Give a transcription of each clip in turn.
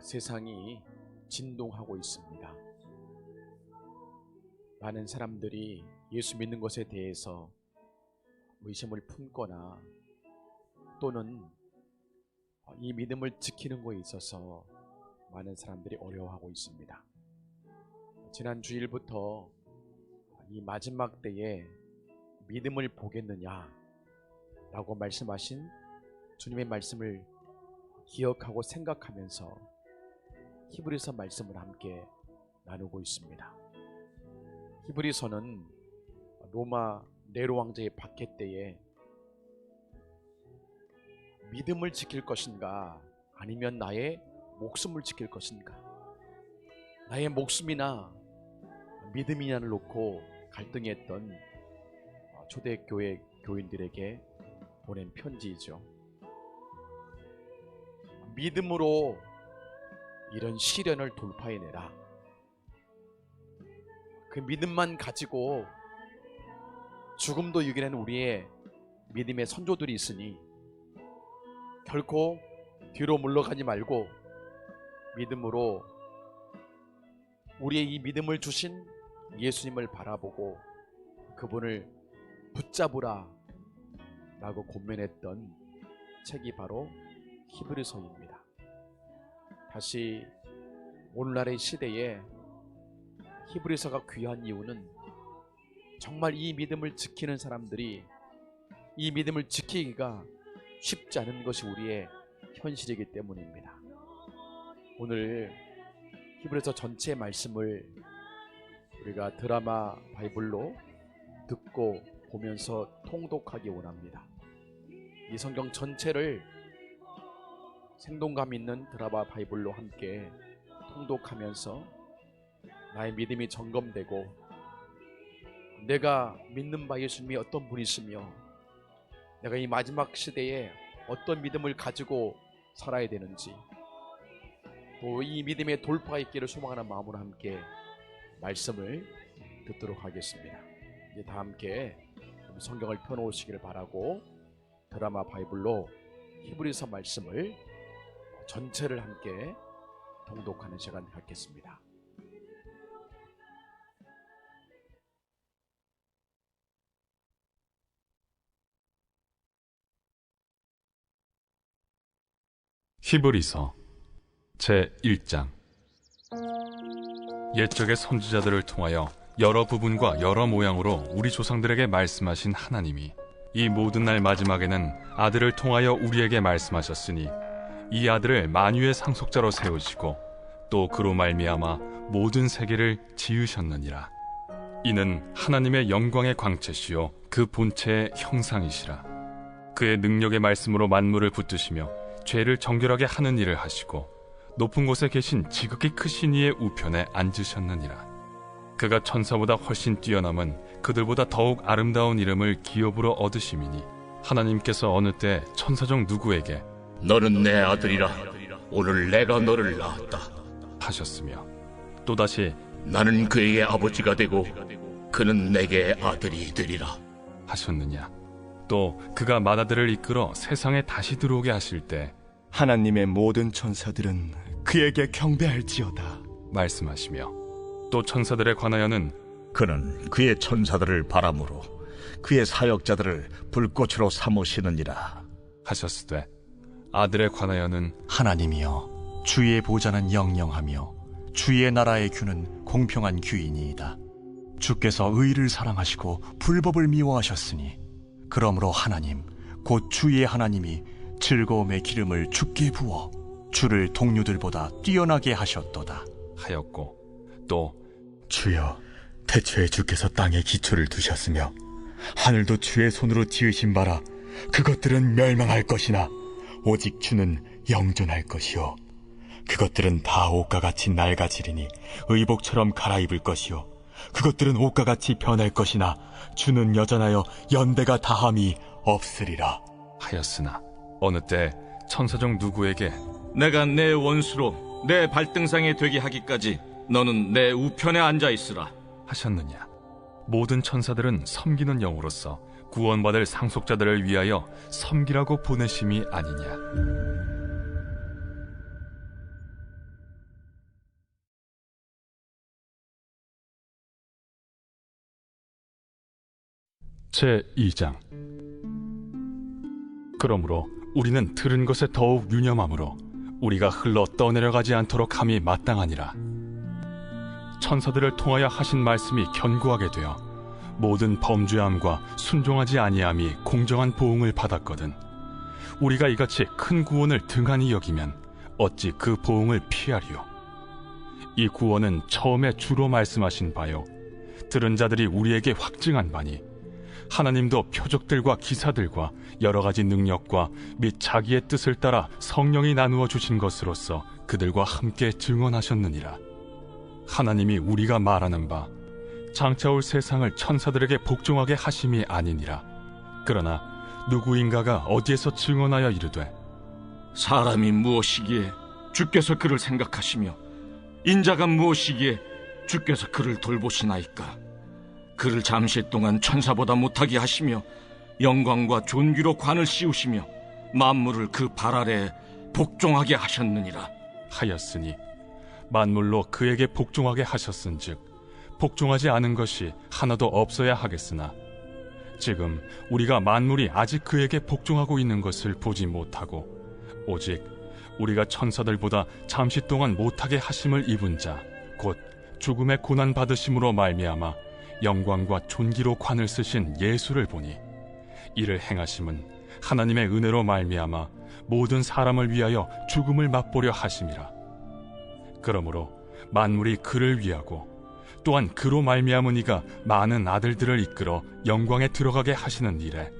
세상이 진동하고 있습니다. 많은 사람들이 예수 믿는 것에 대해서 의심을 품거나 또는 이 믿음을 지키는 것에 있어서 많은 사람들이 어려워하고 있습니다. 지난 주일부터 이 마지막 때에 믿음을 보겠느냐 라고 말씀하신 주님의 말씀을 기억하고 생각하면서 히브리서 말씀을 함께 나누고 있습니다. 히브리서는 로마 네로 왕제의 박해 때에 믿음을 지킬 것인가 아니면 나의 목숨을 지킬 것인가, 나의 목숨이나 믿음이냐를 놓고 갈등했던 초대교회 교인들에게 보낸 편지이죠. 믿음으로 이런 시련을 돌파해내라. 그 믿음만 가지고 죽음도 이겨낸 우리의 믿음의 선조들이 있으니 결코 뒤로 물러가지 말고 믿음으로 우리의 이 믿음을 주신 예수님을 바라보고 그분을 붙잡으라 라고 권면했던 책이 바로 히브리서입니다. 다시 오늘날의 시대에 히브리서가 귀한 이유는 정말 이 믿음을 지키는 사람들이 이 믿음을 지키기가 쉽지 않은 것이 우리의 현실이기 때문입니다. 오늘 히브리서 전체 말씀을 우리가 드라마 바이블로 듣고 보면서 통독하기 원합니다. 이 성경 전체를 생동감 있는 드라마 바이블로 함께 통독하면서 나의 믿음이 점검되고 내가 믿는 바 예수님이 어떤 분이시며 내가 이 마지막 시대에 어떤 믿음을 가지고 살아야 되는지, 또 이 믿음의 돌파가 있기를 소망하는 마음으로 함께 말씀을 듣도록 하겠습니다. 이제 다 함께 성경을 펴놓으시기를 바라고 드라마 바이블로 히브리서 말씀을 전체를 함께 통독하는 시간 갖겠습니다. 히브리서 제1장. 옛적의 선지자들을 통하여 여러 부분과 여러 모양으로 우리 조상들에게 말씀하신 하나님이 이 모든 날 마지막에는 아들을 통하여 우리에게 말씀하셨으니 이 아들을 만유의 상속자로 세우시고 또 그로 말미암아 모든 세계를 지으셨느니라. 이는 하나님의 영광의 광채시요 그 본체의 형상이시라. 그의 능력의 말씀으로 만물을 붙드시며 죄를 정결하게 하는 일을 하시고 높은 곳에 계신 지극히 크신 이의 우편에 앉으셨느니라. 그가 천사보다 훨씬 뛰어남은 그들보다 더욱 아름다운 이름을 기업으로 얻으심이니 하나님께서 어느 때 천사 중 누구에게 너는 내 아들이라 오늘 내가 너를 낳았다 하셨으며 또다시 나는 그에게 아버지가 되고 그는 내게 아들이 되리라 하셨느냐. 또 그가 맏아들을 이끌어 세상에 다시 들어오게 하실 때 하나님의 모든 천사들은 그에게 경배할지어다 말씀하시며 또 천사들에 관하여는 그는 그의 천사들을 바람으로 그의 사역자들을 불꽃으로 삼으시느니라 하셨으되 아들에 관하여는 하나님이여 주의 보좌는 영영하며 주의 나라의 규는 공평한 규이니이다. 주께서 의를 사랑하시고 불법을 미워하셨으니 그러므로 하나님 곧 주의 하나님이 즐거움의 기름을 주께 부어 주를 동료들보다 뛰어나게 하셨도다 하였고 또 주여 태초에 주께서 땅에 기초를 두셨으며 하늘도 주의 손으로 지으신 바라 그것들은 멸망할 것이나 오직 주는 영존할 것이요 그것들은 다 옷과 같이 낡아지리니 의복처럼 갈아입을 것이요 그것들은 옷과 같이 변할 것이나 주는 여전하여 연대가 다함이 없으리라 하였으나 어느 때 천사 중 누구에게 내가 내 원수로 내 발등상에 되게 하기까지 너는 내 우편에 앉아 있으라 하셨느냐. 모든 천사들은 섬기는 영으로서 구원받을 상속자들을 위하여 섬기라고 보내심이 아니냐. 제2장. 그러므로 우리는 들은 것에 더욱 유념함으로 우리가 흘러 떠내려가지 않도록 함이 마땅하니라. 천사들을 통하여 하신 말씀이 견고하게 되어 모든 범죄함과 순종하지 아니함이 공정한 보응을 받았거든. 우리가 이같이 큰 구원을 등한히 여기면 어찌 그 보응을 피하리요. 이 구원은 처음에 주로 말씀하신 바요, 들은 자들이 우리에게 확증한 바니, 하나님도 표적들과 기사들과 여러 가지 능력과 및 자기의 뜻을 따라 성령이 나누어 주신 것으로서 그들과 함께 증언하셨느니라. 하나님이 우리가 말하는 바 장차 올 세상을 천사들에게 복종하게 하심이 아니니라. 그러나 누구인가가 어디에서 증언하여 이르되, 사람이 무엇이기에 주께서 그를 생각하시며 인자가 무엇이기에 주께서 그를 돌보시나이까. 그를 잠시 동안 천사보다 못하게 하시며 영광과 존귀로 관을 씌우시며 만물을 그 발 아래에 복종하게 하셨느니라 하였으니 만물로 그에게 복종하게 하셨은즉 복종하지 않은 것이 하나도 없어야 하겠으나 지금 우리가 만물이 아직 그에게 복종하고 있는 것을 보지 못하고 오직 우리가 천사들보다 잠시 동안 못하게 하심을 입은 자 곧 죽음의 고난 받으심으로 말미암아 영광과 존귀로 관을 쓰신 예수를 보니 이를 행하심은 하나님의 은혜로 말미암아 모든 사람을 위하여 죽음을 맛보려 하심이라. 그러므로 만물이 그를 위하고 또한 그로 말미암은 이가 많은 아들들을 이끌어 영광에 들어가게 하시는 일에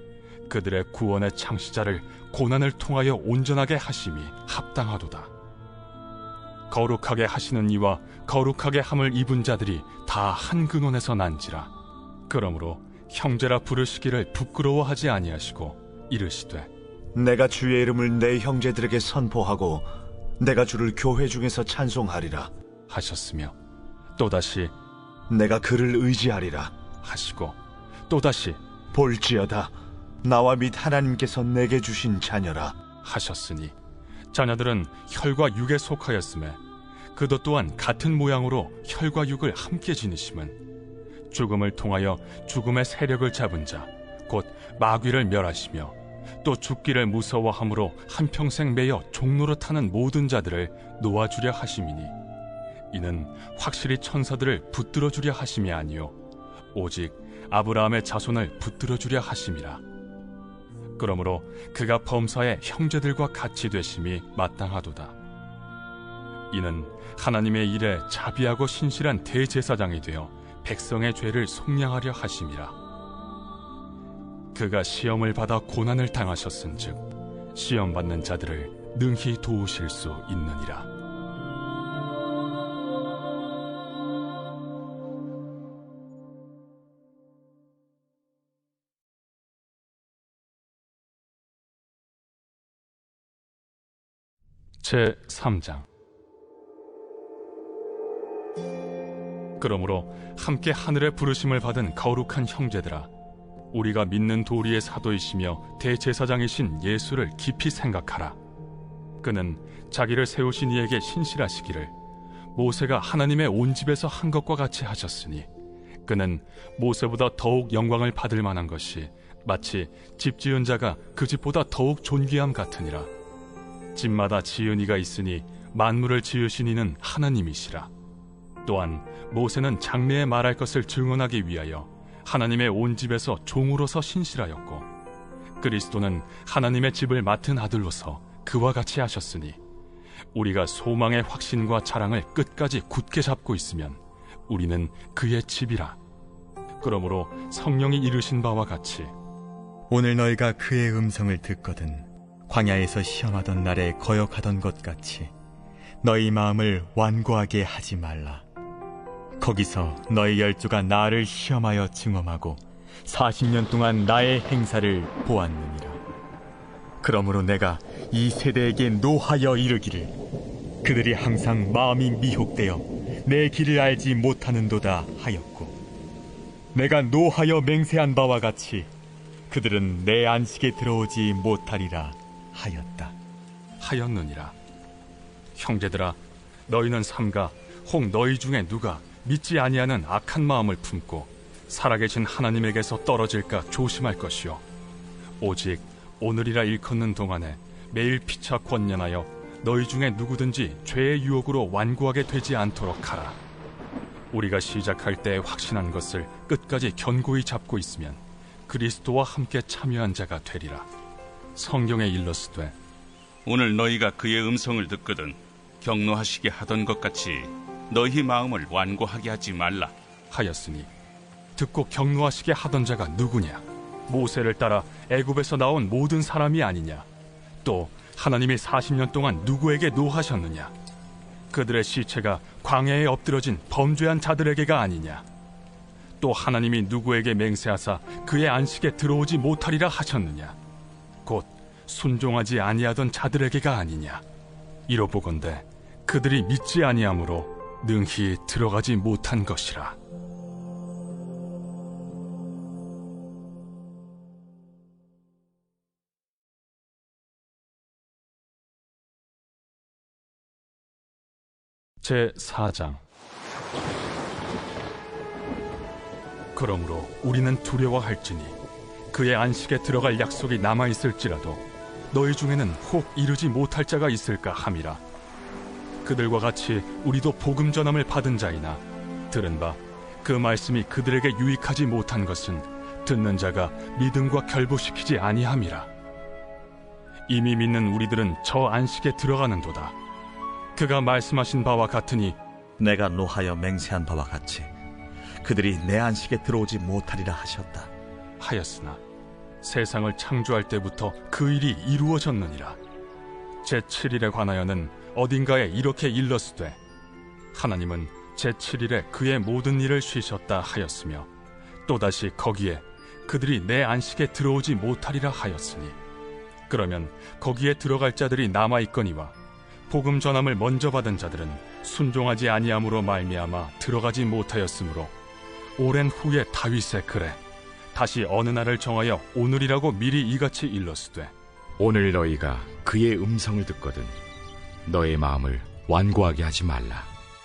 그들의 구원의 창시자를 고난을 통하여 온전하게 하심이 합당하도다. 거룩하게 하시는 이와 거룩하게 함을 입은 자들이 다 한 근원에서 난지라. 그러므로 형제라 부르시기를 부끄러워하지 아니하시고 이르시되, 내가 주의 이름을 내 형제들에게 선포하고 내가 주를 교회 중에서 찬송하리라 하셨으며 또다시 내가 그를 의지하리라 하시고 또다시 볼지어다 나와 및 하나님께서 내게 주신 자녀라 하셨으니 자녀들은 혈과 육에 속하였음에 그도 또한 같은 모양으로 혈과 육을 함께 지니심은 죽음을 통하여 죽음의 세력을 잡은 자 곧 마귀를 멸하시며 또 죽기를 무서워함으로 한평생 매여 종로로 타는 모든 자들을 놓아주려 하심이니 이는 확실히 천사들을 붙들어 주려 하심이 아니요 오직 아브라함의 자손을 붙들어 주려 하심이라. 그러므로 그가 범사의 형제들과 같이 되심이 마땅하도다. 이는 하나님의 일에 자비하고 신실한 대제사장이 되어 백성의 죄를 속량하려 하심이라. 그가 시험을 받아 고난을 당하셨은즉 시험 받는 자들을 능히 도우실 수 있느니라. 제3장. 그러므로 함께 하늘의 부르심을 받은 거룩한 형제들아, 우리가 믿는 도리의 사도이시며 대제사장이신 예수를 깊이 생각하라. 그는 자기를 세우신 이에게 신실하시기를 모세가 하나님의 온 집에서 한 것과 같이 하셨으니 그는 모세보다 더욱 영광을 받을 만한 것이 마치 집 지은 자가 그 집보다 더욱 존귀함 같으니라. 집마다 지은 이가 있으니 만물을 지으신 이는 하나님이시라. 또한 모세는 장래에 말할 것을 증언하기 위하여 하나님의 온 집에서 종으로서 신실하였고 그리스도는 하나님의 집을 맡은 아들로서 그와 같이 하셨으니 우리가 소망의 확신과 자랑을 끝까지 굳게 잡고 있으면 우리는 그의 집이라. 그러므로 성령이 이르신 바와 같이 오늘 너희가 그의 음성을 듣거든 광야에서 시험하던 날에 거역하던 것 같이 너희 마음을 완고하게 하지 말라. 거기서 너희 열조가 나를 시험하여 증험하고 40년 동안 나의 행사를 보았느니라. 그러므로 내가 이 세대에게 노하여 이르기를 그들이 항상 마음이 미혹되어 내 길을 알지 못하는도다 하였고 내가 노하여 맹세한 바와 같이 그들은 내 안식에 들어오지 못하리라 하였다. 하였느니라. 형제들아, 너희는 삼가 혹 너희 중에 누가 믿지 아니하는 악한 마음을 품고 살아계신 하나님에게서 떨어질까 조심할 것이요 오직 오늘이라 일컫는 동안에 매일 피차 권면하여 너희 중에 누구든지 죄의 유혹으로 완고하게 되지 않도록 하라. 우리가 시작할 때 확신한 것을 끝까지 견고히 잡고 있으면 그리스도와 함께 참여한 자가 되리라. 성경에 일렀으되 오늘 너희가 그의 음성을 듣거든 격노하시게 하던 것 같이 너희 마음을 완고하게 하지 말라 하였으니 듣고 격노하시게 하던 자가 누구냐? 모세를 따라 애굽에서 나온 모든 사람이 아니냐? 또 하나님이 40년 동안 누구에게 노하셨느냐? 그들의 시체가 광야에 엎드러진 범죄한 자들에게가 아니냐? 또 하나님이 누구에게 맹세하사 그의 안식에 들어오지 못하리라 하셨느냐? 곧 순종하지 아니하던 자들에게가 아니냐? 이로보건대 그들이 믿지 아니하므로 능히 들어가지 못한 것이라. 제4장. 그러므로 우리는 두려워할지니 그의 안식에 들어갈 약속이 남아있을지라도 너희 중에는 혹 이루지 못할 자가 있을까 함이라. 그들과 같이 우리도 복음 전함을 받은 자이나 들은 바 그 말씀이 그들에게 유익하지 못한 것은 듣는 자가 믿음과 결부시키지 아니함이라. 이미 믿는 우리들은 저 안식에 들어가는도다. 그가 말씀하신 바와 같으니 내가 노하여 맹세한 바와 같이 그들이 내 안식에 들어오지 못하리라 하셨다. 하였으나 세상을 창조할 때부터 그 일이 이루어졌느니라. 제7일에 관하여는 어딘가에 이렇게 일렀으되 하나님은 제7일에 그의 모든 일을 쉬셨다 하였으며 또다시 거기에 그들이 내 안식에 들어오지 못하리라 하였으니 그러면 거기에 들어갈 자들이 남아있거니와 복음 전함을 먼저 받은 자들은 순종하지 아니함으로 말미암아 들어가지 못하였으므로 오랜 후에 다윗의 글에 다시 어느 날을 정하여 오늘이라고 미리 이같이 일렀으되 오늘 너희가 그의 음성을 듣거든 너의 마음을 완고하게 하지 말라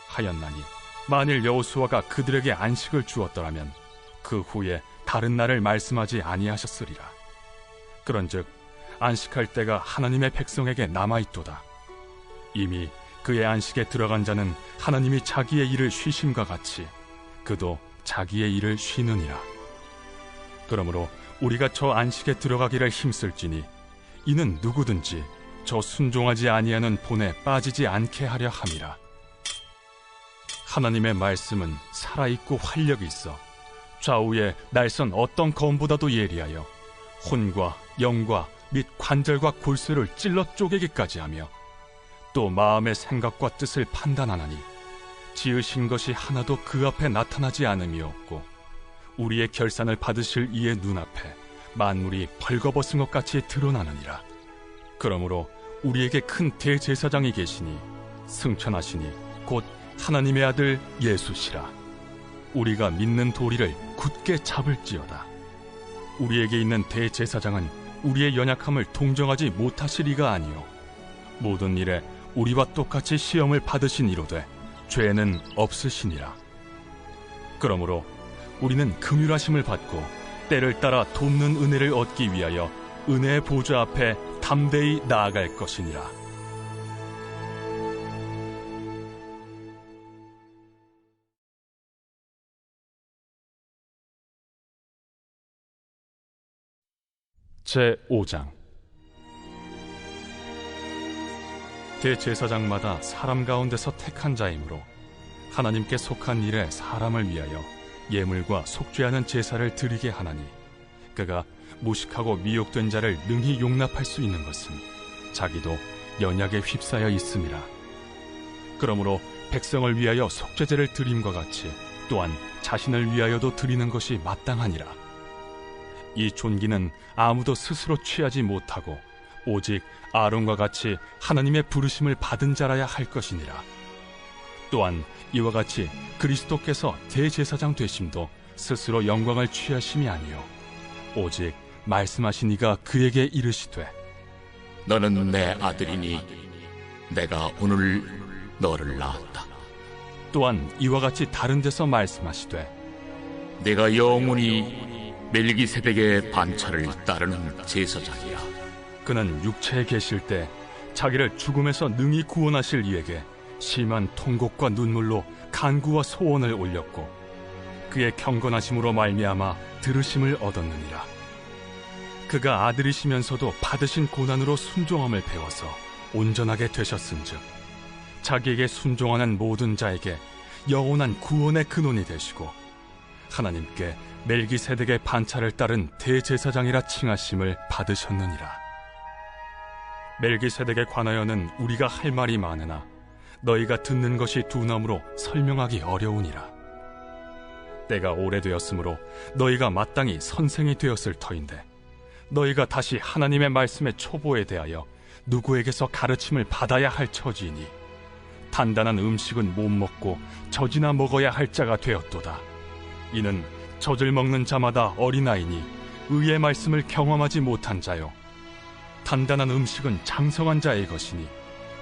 하였나니 만일 여호수아가 그들에게 안식을 주었더라면 그 후에 다른 날을 말씀하지 아니하셨으리라. 그런즉 안식할 때가 하나님의 백성에게 남아있도다. 이미 그의 안식에 들어간 자는 하나님이 자기의 일을 쉬심과 같이 그도 자기의 일을 쉬느니라. 그러므로 우리가 저 안식에 들어가기를 힘쓸지니 이는 누구든지 저 순종하지 아니하는 본에 빠지지 않게 하려 함이라. 하나님의 말씀은 살아있고 활력이 있어 좌우에 날선 어떤 검보다도 예리하여 혼과 영과 및 관절과 골수를 찔러 쪼개기까지 하며 또 마음의 생각과 뜻을 판단하나니 지으신 것이 하나도 그 앞에 나타나지 않음이 없고 우리의 결산을 받으실 이의 눈앞에 만물이 벌거벗은 것 같이 드러나느니라. 그러므로 우리에게 큰 대제사장이 계시니 승천하시니 곧 하나님의 아들 예수시라. 우리가 믿는 도리를 굳게 잡을지어다. 우리에게 있는 대제사장은 우리의 연약함을 동정하지 못하실 이가 아니요 모든 일에 우리와 똑같이 시험을 받으신 이로되 죄는 없으시니라. 그러므로 우리는 긍휼하심을 받고 때를 따라 돕는 은혜를 얻기 위하여 은혜의 보좌 앞에 담대히 나아갈 것이니라. 제5장. 대제사장마다 사람 가운데서 택한 자이므로 하나님께 속한 일에 사람을 위하여 예물과 속죄하는 제사를 드리게 하나니 그가 무식하고 미혹된 자를 능히 용납할 수 있는 것은 자기도 연약에 휩싸여 있음이라. 그러므로 백성을 위하여 속죄제를 드림과 같이 또한 자신을 위하여도 드리는 것이 마땅하니라. 이 존귀는 아무도 스스로 취하지 못하고 오직 아론과 같이 하나님의 부르심을 받은 자라야 할 것이니라. 또한 이와 같이 그리스도께서 대제사장 되심도 스스로 영광을 취하심이 아니요 오직 말씀하신 이가 그에게 이르시되 너는 내 아들이니 내가 오늘 너를 낳았다 또한 이와 같이 다른 데서 말씀하시되 내가 영원히 멜기세덱의 반차를 따르는 제사장이야. 그는 육체에 계실 때 자기를 죽음에서 능히 구원하실 이에게 심한 통곡과 눈물로 간구와 소원을 올렸고 그의 경건하심으로 말미암아 들으심을 얻었느니라. 그가 아들이시면서도 받으신 고난으로 순종함을 배워서 온전하게 되셨은즉 자기에게 순종하는 모든 자에게 영원한 구원의 근원이 되시고 하나님께 멜기세덱의 반차를 따른 대제사장이라 칭하심을 받으셨느니라. 멜기세덱에 관하여는 우리가 할 말이 많으나 너희가 듣는 것이 둔함으로 설명하기 어려우니라. 때가 오래되었으므로 너희가 마땅히 선생이 되었을 터인데 너희가 다시 하나님의 말씀의 초보에 대하여 누구에게서 가르침을 받아야 할 처지이니 단단한 음식은 못 먹고 젖이나 먹어야 할 자가 되었도다. 이는 젖을 먹는 자마다 어린아이니 의의 말씀을 경험하지 못한 자요 단단한 음식은 장성한 자의 것이니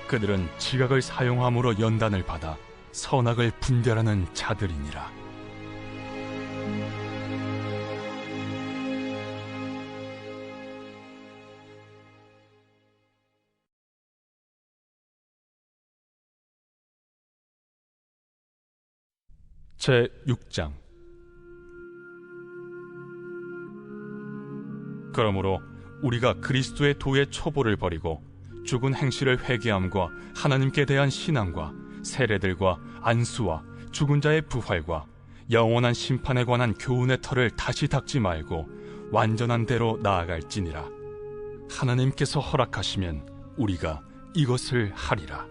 그들은 지각을 사용함으로 연단을 받아 선악을 분별하는 자들이니라. 제6장. 그러므로 우리가 그리스도의 도의 초보를 버리고 죽은 행실을 회개함과 하나님께 대한 신앙과 세례들과 안수와 죽은 자의 부활과 영원한 심판에 관한 교훈의 털을 다시 닦지 말고 완전한 대로 나아갈지니라. 하나님께서 허락하시면 우리가 이것을 하리라.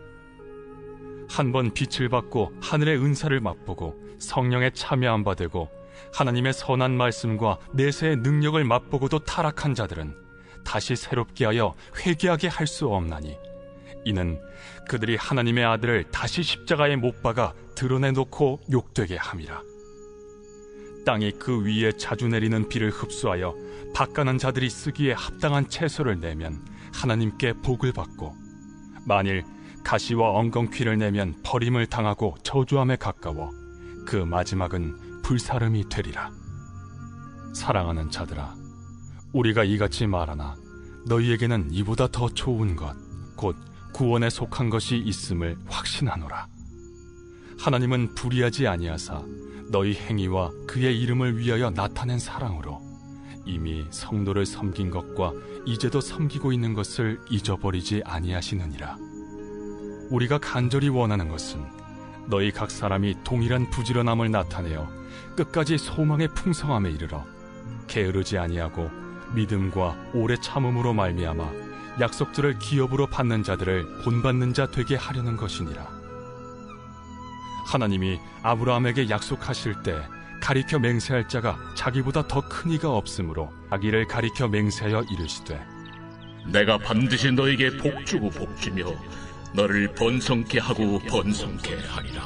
한번 빛을 받고 하늘의 은사를 맛보고 성령에 참여한 바 되고 하나님의 선한 말씀과 내세의 능력을 맛보고도 타락한 자들은 다시 새롭게 하여 회개하게 할 수 없나니 이는 그들이 하나님의 아들을 다시 십자가에 못 박아 드러내놓고 욕되게 함이라. 땅이 그 위에 자주 내리는 비를 흡수하여 바가난 자들이 쓰기에 합당한 채소를 내면 하나님께 복을 받고 만일 가시와 엉겅퀴를 내면 버림을 당하고 저주함에 가까워 그 마지막은 불사름이 되리라. 사랑하는 자들아, 우리가 이같이 말하나 너희에게는 이보다 더 좋은 것, 곧 구원에 속한 것이 있음을 확신하노라. 하나님은 불의하지 아니하사 너희 행위와 그의 이름을 위하여 나타낸 사랑으로 이미 성도를 섬긴 것과 이제도 섬기고 있는 것을 잊어버리지 아니하시느니라. 우리가 간절히 원하는 것은 너희 각 사람이 동일한 부지런함을 나타내어 끝까지 소망의 풍성함에 이르러 게으르지 아니하고 믿음과 오래 참음으로 말미암아 약속들을 기업으로 받는 자들을 본받는 자 되게 하려는 것이니라. 하나님이 아브라함에게 약속하실 때 가리켜 맹세할 자가 자기보다 더 큰 이가 없으므로 자기를 가리켜 맹세하여 이르시되 내가 반드시 너에게 복주고 복주며 너를 번성케 하고 번성케 하리라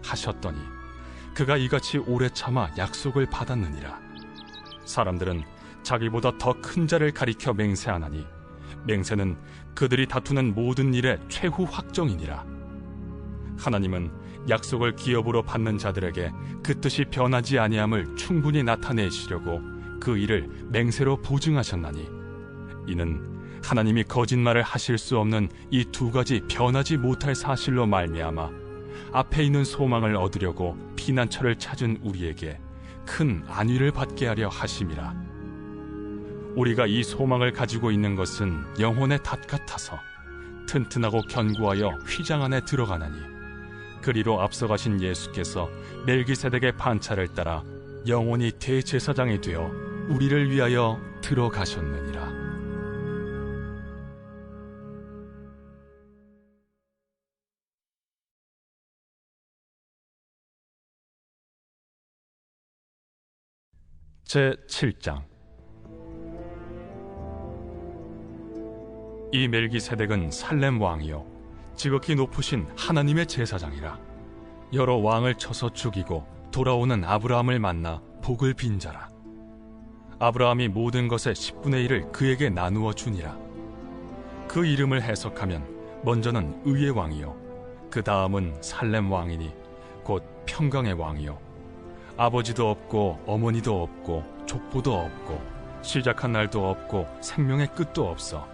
하셨더니 그가 이같이 오래 참아 약속을 받았느니라. 사람들은 자기보다 더 큰 자를 가리켜 맹세하나니 맹세는 그들이 다투는 모든 일의 최후 확정이니라. 하나님은 약속을 기업으로 받는 자들에게 그 뜻이 변하지 아니함을 충분히 나타내시려고 그 일을 맹세로 보증하셨나니 이는 하나님이 거짓말을 하실 수 없는 이 두 가지 변하지 못할 사실로 말미암아 앞에 있는 소망을 얻으려고 피난처를 찾은 우리에게 큰 안위를 받게 하려 하심이라. 우리가 이 소망을 가지고 있는 것은 영혼의 닷 같아서 튼튼하고 견고하여 휘장 안에 들어가나니 그리로 앞서가신 예수께서 멜기세덱의 반차를 따라 영원히 대제사장이 되어 우리를 위하여 들어가셨느니라. 제7장. 이 멜기세덱은 살렘 왕이요 지극히 높으신 하나님의 제사장이라. 여러 왕을 쳐서 죽이고 돌아오는 아브라함을 만나 복을 빈 자라. 아브라함이 모든 것의 10분의 1을 그에게 나누어 주니라. 그 이름을 해석하면 먼저는 의의 왕이요 그 다음은 살렘 왕이니 곧 평강의 왕이요 아버지도 없고 어머니도 없고 족보도 없고 시작한 날도 없고 생명의 끝도 없어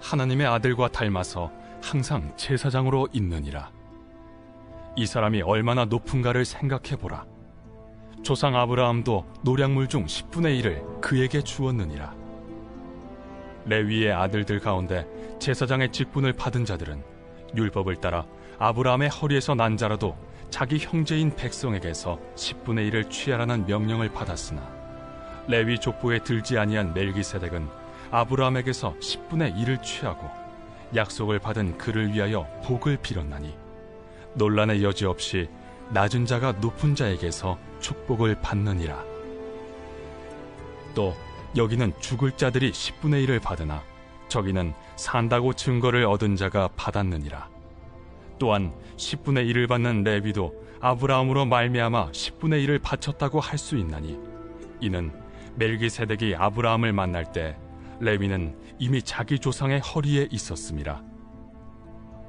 하나님의 아들과 닮아서 항상 제사장으로 있느니라. 이 사람이 얼마나 높은가를 생각해보라. 조상 아브라함도 노량물 중 10분의 1을 그에게 주었느니라. 레위의 아들들 가운데 제사장의 직분을 받은 자들은 율법을 따라 아브라함의 허리에서 난 자라도 자기 형제인 백성에게서 10분의 1을 취하라는 명령을 받았으나 레위 족보에 들지 아니한 멜기세덱은 아브라함에게서 10분의 1을 취하고 약속을 받은 그를 위하여 복을 빌었나니 논란의 여지 없이 낮은 자가 높은 자에게서 축복을 받느니라. 또 여기는 죽을 자들이 10분의 1을 받으나 저기는 산다고 증거를 얻은 자가 받았느니라. 또한 10분의 1을 받는 레위도 아브라함으로 말미암아 10분의 1을 바쳤다고 할 수 있나니 이는 멜기세덱이 아브라함을 만날 때 레위는 이미 자기 조상의 허리에 있었음이라.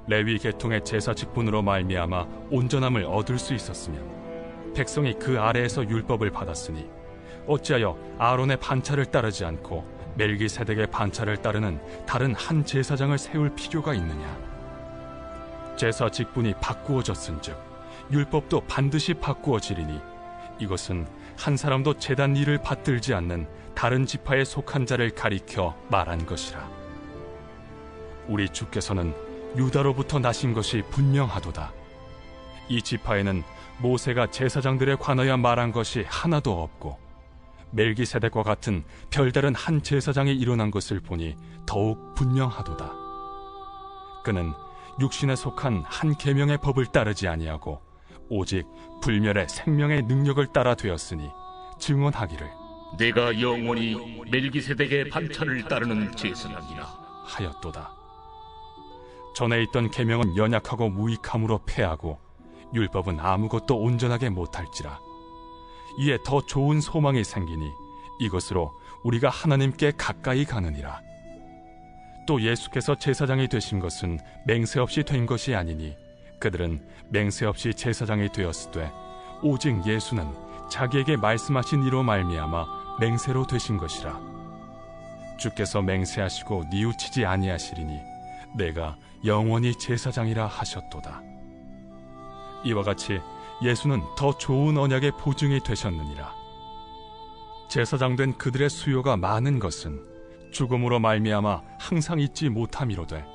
레위 계통의 제사 직분으로 말미암아 온전함을 얻을 수 있었으면 백성이 그 아래에서 율법을 받았으니 어찌하여 아론의 반차를 따르지 않고 멜기세덱의 반차를 따르는 다른 한 제사장을 세울 필요가 있느냐? 제사 직분이 바꾸어졌은즉 율법도 반드시 바꾸어지리니 이것은 한 사람도 제단 일을 받들지 않는 다른 지파에 속한 자를 가리켜 말한 것이라. 우리 주께서는 유다로부터 나신 것이 분명하도다. 이 지파에는 모세가 제사장들에 관하여 말한 것이 하나도 없고 멜기세덱과 같은 별다른 한 제사장이 일어난 것을 보니 더욱 분명하도다. 그는 육신에 속한 한 계명의 법을 따르지 아니하고 오직 불멸의 생명의 능력을 따라 되었으니 증언하기를 내가 영원히 멜기세덱의 반차를 따르는 제사장이라 하였도다. 전에 있던 계명은 연약하고 무익함으로 패하고 율법은 아무것도 온전하게 못할지라. 이에 더 좋은 소망이 생기니 이것으로 우리가 하나님께 가까이 가느니라. 또 예수께서 제사장이 되신 것은 맹세 없이 된 것이 아니니 그들은 맹세 없이 제사장이 되었으되 오직 예수는 자기에게 말씀하신 이로 말미암아 맹세로 되신 것이라. 주께서 맹세하시고 뉘우치지 아니하시리니 내가 영원히 제사장이라 하셨도다. 이와 같이 예수는 더 좋은 언약의 보증이 되셨느니라. 제사장 된 그들의 수요가 많은 것은 죽음으로 말미암아 항상 잊지 못함이로되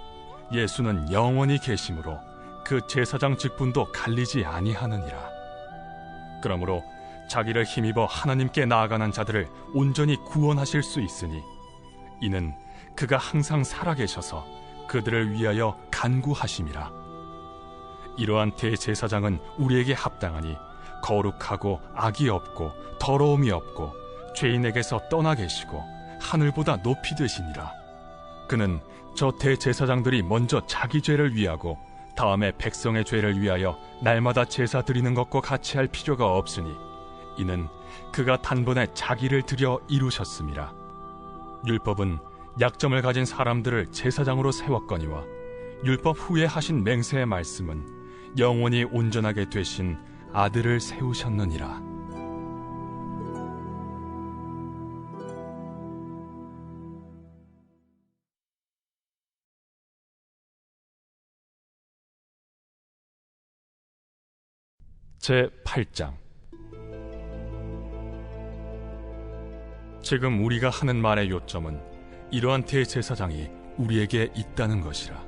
예수는 영원히 계심으로 그 제사장 직분도 갈리지 아니하느니라. 그러므로 자기를 힘입어 하나님께 나아가는 자들을 온전히 구원하실 수 있으니 이는 그가 항상 살아계셔서 그들을 위하여 간구하심이라. 이러한 대제사장은 우리에게 합당하니 거룩하고 악이 없고 더러움이 없고 죄인에게서 떠나 계시고 하늘보다 높이 되시니라. 그는 저 대제사장들이 먼저 자기 죄를 위하고 다음에 백성의 죄를 위하여 날마다 제사 드리는 것과 같이 할 필요가 없으니 이는 그가 단번에 자기를 드려 이루셨음이라. 율법은 약점을 가진 사람들을 제사장으로 세웠거니와 율법 후에 하신 맹세의 말씀은 영원히 온전하게 되신 아들을 세우셨느니라. 제8장. 지금 우리가 하는 말의 요점은 이러한 대제사장이 우리에게 있다는 것이라.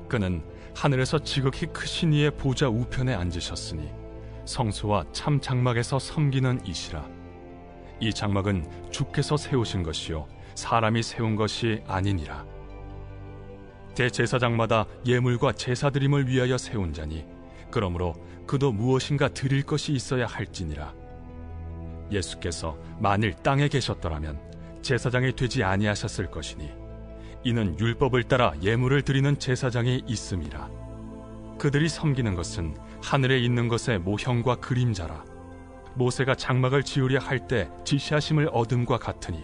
그는 하늘에서 지극히 크신 이의 보좌 우편에 앉으셨으니 성소와 참 장막에서 섬기는 이시라. 이 장막은 주께서 세우신 것이요 사람이 세운 것이 아니니라. 대제사장마다 예물과 제사드림을 위하여 세운 자니 그러므로 그도 무엇인가 드릴 것이 있어야 할지니라. 예수께서 만일 땅에 계셨더라면 제사장이 되지 아니하셨을 것이니 이는 율법을 따라 예물을 드리는 제사장이 있음이라. 그들이 섬기는 것은 하늘에 있는 것의 모형과 그림자라. 모세가 장막을 지으려 할 때 지시하심을 얻음과 같으니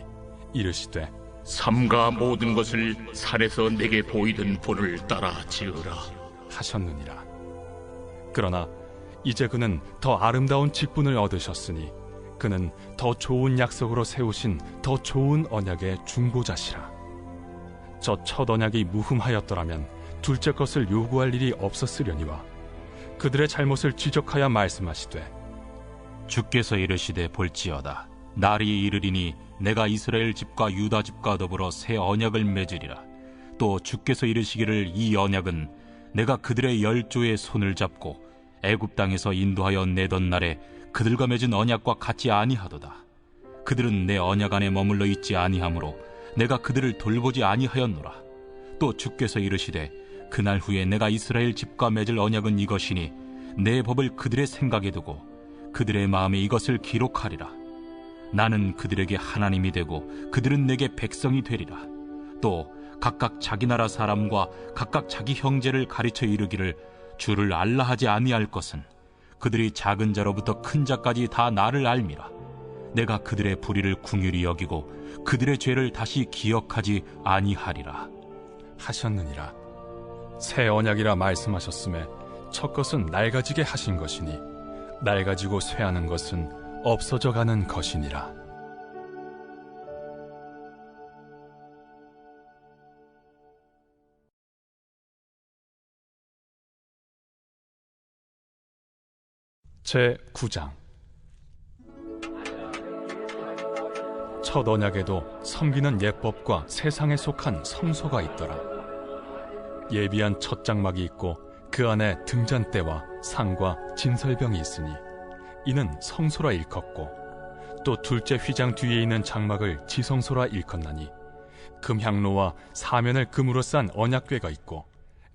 이르시되 삼가 모든 것을 산에서 내게 보이던 본을 따라 지으라 하셨느니라. 그러나 이제 그는 더 아름다운 직분을 얻으셨으니 그는 더 좋은 약속으로 세우신 더 좋은 언약의 중보자시라. 저 첫 언약이 무흠하였더라면 둘째 것을 요구할 일이 없었으려니와 그들의 잘못을 지적하여 말씀하시되 주께서 이르시되 볼지어다 날이 이르리니 내가 이스라엘 집과 유다 집과 더불어 새 언약을 맺으리라. 또 주께서 이르시기를 이 언약은 내가 그들의 열조의 손을 잡고 애굽 땅에서 인도하여 내던 날에 그들과 맺은 언약과 같지 아니하도다. 그들은 내 언약 안에 머물러 있지 아니하므로 내가 그들을 돌보지 아니하였노라. 또 주께서 이르시되 그날 후에 내가 이스라엘 집과 맺을 언약은 이것이니 내 법을 그들의 생각에 두고 그들의 마음에 이것을 기록하리라. 나는 그들에게 하나님이 되고 그들은 내게 백성이 되리라. 또 각각 자기 나라 사람과 각각 자기 형제를 가르쳐 이르기를 주를 알라 하지 아니할 것은 그들이 작은 자로부터 큰 자까지 다 나를 알미라. 내가 그들의 불의를 긍휼히 여기고 그들의 죄를 다시 기억하지 아니하리라 하셨느니라. 새 언약이라 말씀하셨음에 첫 것은 낡아지게 하신 것이니 낡아지고 쇠하는 것은 없어져 가는 것이니라. 제 9장. 첫 언약에도 섬기는 예법과 세상에 속한 성소가 있더라. 예비한 첫 장막이 있고 그 안에 등잔대와 상과 진설병이 있으니 이는 성소라 일컫고, 또 둘째 휘장 뒤에 있는 장막을 지성소라 일컫나니 금향로와 사면을 금으로 싼 언약궤가 있고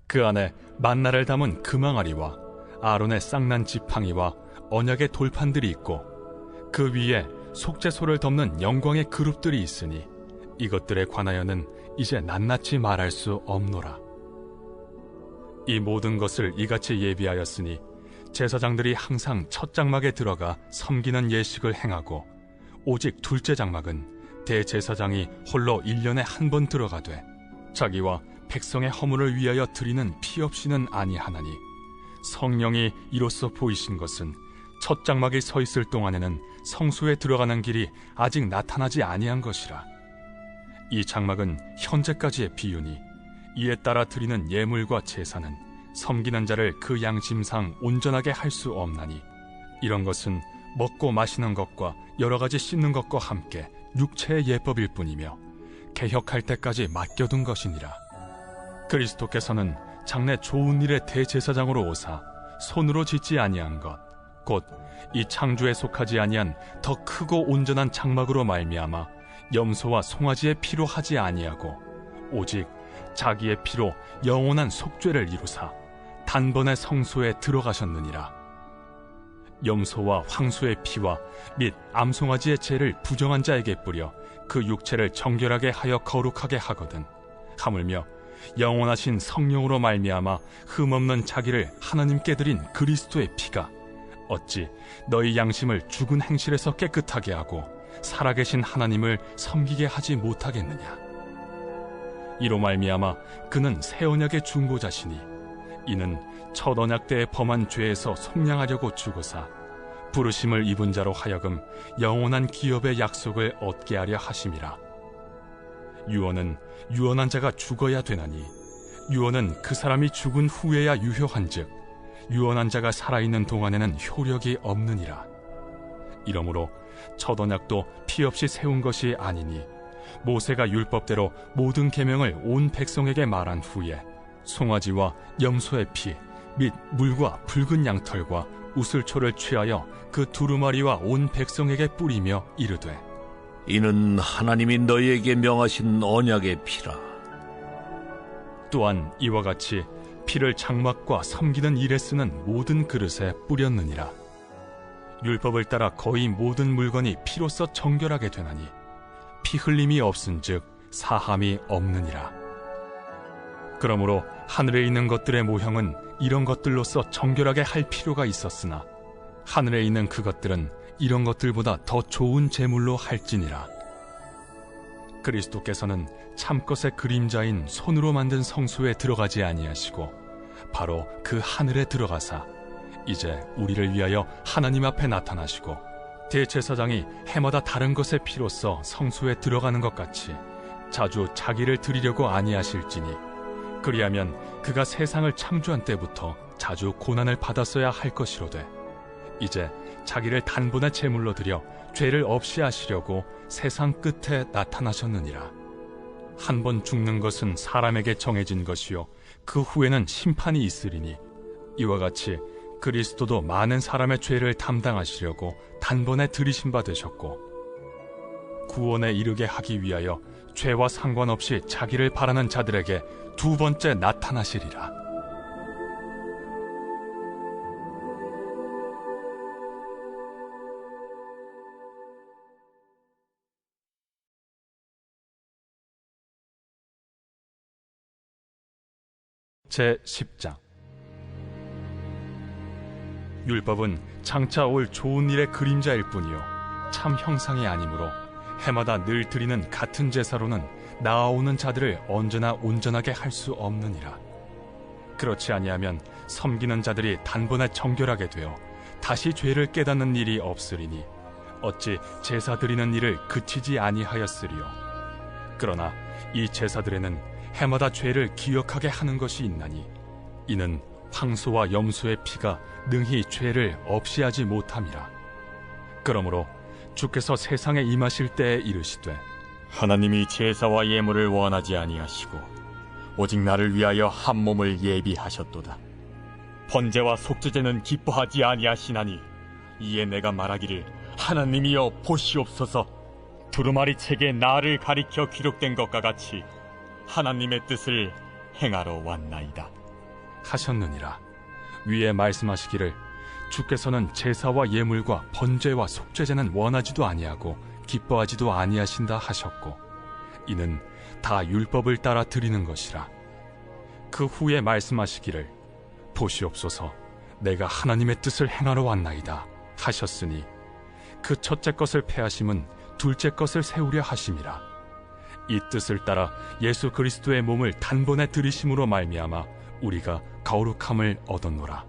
그 안에 만나를 담은 금항아리와 아론의 쌍난 지팡이와 언약의 돌판들이 있고 그 위에 속죄소를 덮는 영광의 그룹들이 있으니 이것들에 관하여는 이제 낱낱이 말할 수 없노라. 이 모든 것을 이같이 예비하였으니 제사장들이 항상 첫 장막에 들어가 섬기는 예식을 행하고 오직 둘째 장막은 대제사장이 홀로 1년에 한 번 들어가되 자기와 백성의 허물을 위하여 드리는 피 없이는 아니하나니 성령이 이로써 보이신 것은 첫 장막이 서 있을 동안에는 성소에 들어가는 길이 아직 나타나지 아니한 것이라. 이 장막은 현재까지의 비유니 이에 따라 드리는 예물과 제사는 섬기는 자를 그 양심상 온전하게 할 수 없나니 이런 것은 먹고 마시는 것과 여러 가지 씻는 것과 함께 육체의 예법일 뿐이며 개혁할 때까지 맡겨둔 것이니라. 그리스도께서는 장래 좋은 일의 대제사장으로 오사 손으로 짓지 아니한 것 곧 이 창조에 속하지 아니한 더 크고 온전한 장막으로 말미암아 염소와 송아지의 피로 하지 아니하고 오직 자기의 피로 영원한 속죄를 이루사 단번에 성소에 들어가셨느니라. 염소와 황소의 피와 및 암송아지의 죄를 부정한 자에게 뿌려 그 육체를 정결하게 하여 거룩하게 하거든 하물며 영원하신 성령으로 말미암아 흠없는 자기를 하나님께 드린 그리스도의 피가 어찌 너희 양심을 죽은 행실에서 깨끗하게 하고 살아계신 하나님을 섬기게 하지 못하겠느냐. 이로 말미암아 그는 새 언약의 중보자시니 이는 첫 언약 때에 범한 죄에서 속량하려고 죽으사 부르심을 입은 자로 하여금 영원한 기업의 약속을 얻게 하려 하심이라. 유언은 유언한 자가 죽어야 되나니 유언은 그 사람이 죽은 후에야 유효한즉 유언한 자가 살아있는 동안에는 효력이 없느니라. 이러므로 첫 언약도 피 없이 세운 것이 아니니 모세가 율법대로 모든 계명을 온 백성에게 말한 후에 송아지와 염소의 피 및 물과 붉은 양털과 우슬초를 취하여 그 두루마리와 온 백성에게 뿌리며 이르되 이는 하나님이 너희에게 명하신 언약의 피라. 또한 이와 같이 피를 장막과 섬기는 일에 쓰는 모든 그릇에 뿌렸느니라. 율법을 따라 거의 모든 물건이 피로써 정결하게 되나니 피 흘림이 없은즉 사함이 없느니라. 그러므로 하늘에 있는 것들의 모형은 이런 것들로서 정결하게 할 필요가 있었으나 하늘에 있는 그것들은 이런 것들보다 더 좋은 제물로 할지니라. 그리스도께서는 참것의 그림자인 손으로 만든 성소에 들어가지 아니하시고 바로 그 하늘에 들어가사 이제 우리를 위하여 하나님 앞에 나타나시고 대제사장이 해마다 다른 것의 피로써 성소에 들어가는 것 같이 자주 자기를 드리려고 아니하실지니 그리하면 그가 세상을 창조한 때부터 자주 고난을 받았어야 할 것이로되 이제 자기를 단번에 제물로 드려 죄를 없이 하시려고 세상 끝에 나타나셨느니라. 한 번 죽는 것은 사람에게 정해진 것이요 그 후에는 심판이 있으리니 이와 같이 그리스도도 많은 사람의 죄를 담당하시려고 단번에 들이심 받으셨고 구원에 이르게 하기 위하여 죄와 상관없이 자기를 바라는 자들에게 두 번째 나타나시리라. 제10장 율법은 장차 올 좋은 일의 그림자일 뿐이요 참 형상이 아니므로 해마다 늘 드리는 같은 제사로는 나아오는 자들을 언제나 온전하게 할 수 없느니라. 그렇지 아니하면 섬기는 자들이 단번에 정결하게 되어 다시 죄를 깨닫는 일이 없으리니 어찌 제사 드리는 일을 그치지 아니하였으리요. 그러나 이 제사들에는 해마다 죄를 기억하게 하는 것이 있나니 이는 황소와 염소의 피가 능히 죄를 없이 하지 못함이라. 그러므로 주께서 세상에 임하실 때에 이르시되 하나님이 제사와 예물을 원하지 아니하시고 오직 나를 위하여 한 몸을 예비하셨도다. 번제와 속죄제는 기뻐하지 아니하시나니 이에 내가 말하기를 하나님이여 보시옵소서. 두루마리 책에 나를 가리켜 기록된 것과 같이 하나님의 뜻을 행하러 왔나이다 하셨느니라. 위에 말씀하시기를 주께서는 제사와 예물과 번제와 속죄제는 원하지도 아니하고 기뻐하지도 아니하신다 하셨고 이는 다 율법을 따라 드리는 것이라. 그 후에 말씀하시기를 보시옵소서 내가 하나님의 뜻을 행하러 왔나이다 하셨으니 그 첫째 것을 폐하심은 둘째 것을 세우려 하심이라. 이 뜻을 따라 예수 그리스도의 몸을 단번에 들이심으로 말미암아 우리가 거룩함을 얻었노라.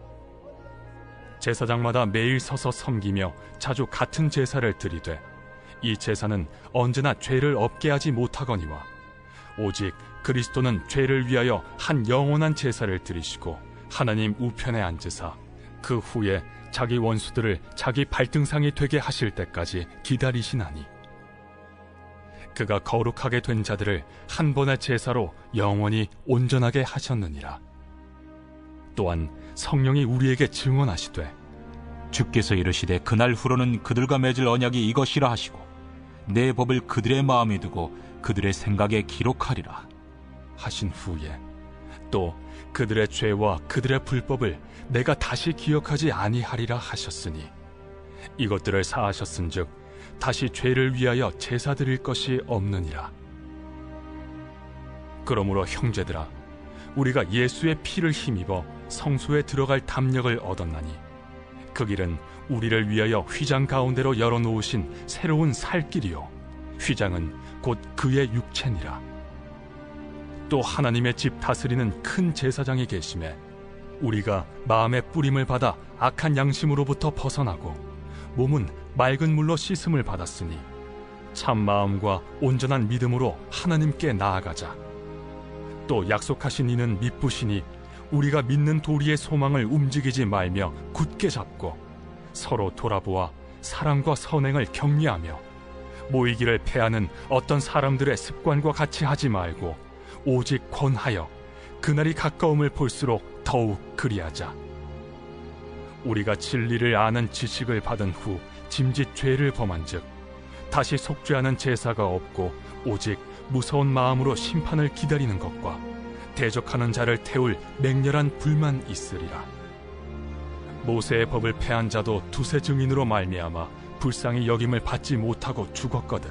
제사장마다 매일 서서 섬기며 자주 같은 제사를 드리되 이 제사는 언제나 죄를 없게 하지 못하거니와 오직 그리스도는 죄를 위하여 한 영원한 제사를 드리시고 하나님 우편에 앉으사 그 후에 자기 원수들을 자기 발등상이 되게 하실 때까지 기다리시나니 그가 거룩하게 된 자들을 한 번의 제사로 영원히 온전하게 하셨느니라. 또한 성령이 우리에게 증언하시되 주께서 이르시되 그날 후로는 그들과 맺을 언약이 이것이라 하시고 내 법을 그들의 마음에 두고 그들의 생각에 기록하리라 하신 후에 또 그들의 죄와 그들의 불법을 내가 다시 기억하지 아니하리라 하셨으니 이것들을 사하셨은즉 다시 죄를 위하여 제사 드릴 것이 없느니라. 그러므로 형제들아 우리가 예수의 피를 힘입어 성소에 들어갈 담력을 얻었나니 그 길은 우리를 위하여 휘장 가운데로 열어놓으신 새로운 살 길이요 휘장은 곧 그의 육체니라. 또 하나님의 집 다스리는 큰 제사장이 계심에 우리가 마음의 뿌림을 받아 악한 양심으로부터 벗어나고 몸은 맑은 물로 씻음을 받았으니 참 마음과 온전한 믿음으로 하나님께 나아가자. 또 약속하신 이는 미쁘시니 우리가 믿는 도리의 소망을 움직이지 말며 굳게 잡고 서로 돌아보아 사랑과 선행을 격려하며 모이기를 패하는 어떤 사람들의 습관과 같이 하지 말고 오직 권하여 그날이 가까움을 볼수록 더욱 그리하자. 우리가 진리를 아는 지식을 받은 후 짐짓 죄를 범한즉 다시 속죄하는 제사가 없고 오직 무서운 마음으로 심판을 기다리는 것과 대적하는 자를 태울 맹렬한 불만 있으리라. 모세의 법을 폐한 자도 두세 증인으로 말미암아 불쌍히 여김을 받지 못하고 죽었거든.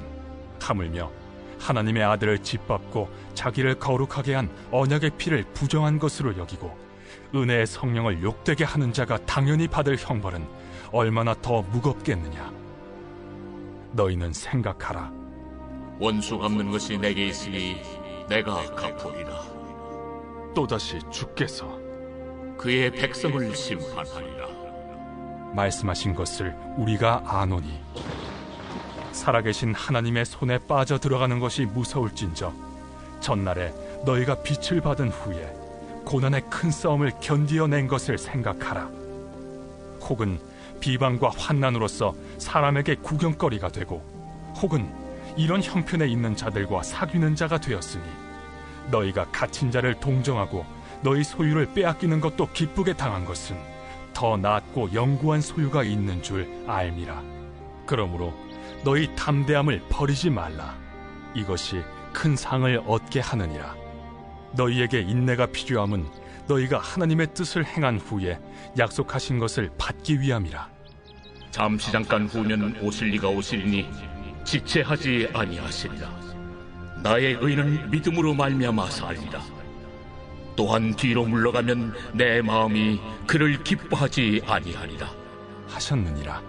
하물며 하나님의 아들을 짓밟고 자기를 거룩하게 한 언약의 피를 부정한 것으로 여기고 은혜의 성령을 욕되게 하는 자가 당연히 받을 형벌은 얼마나 더 무겁겠느냐. 너희는 생각하라. 원수 갚는 것이 내게 있으니 내가 갚으리라. 또다시 주께서 그의 백성을 심판하리라. 말씀하신 것을 우리가 아노니 살아계신 하나님의 손에 빠져 들어가는 것이 무서울진저 전날에 너희가 빛을 받은 후에 고난의 큰 싸움을 견디어낸 것을 생각하라. 혹은 비방과 환난으로서 사람에게 구경거리가 되고 혹은 이런 형편에 있는 자들과 사귀는 자가 되었으니 너희가 갇힌 자를 동정하고 너희 소유를 빼앗기는 것도 기쁘게 당한 것은 더 낫고 영구한 소유가 있는 줄 알미라. 그러므로 너희 담대함을 버리지 말라. 이것이 큰 상을 얻게 하느니라. 너희에게 인내가 필요함은 너희가 하나님의 뜻을 행한 후에 약속하신 것을 받기 위함이라. 잠시 잠깐 후면 오실 이가 오시리니 지체하지 아니하시리라. 나의 의는 믿음으로 말미암아 살리라. 또한 뒤로 물러가면 내 마음이 그를 기뻐하지 아니하리라 하셨느니라.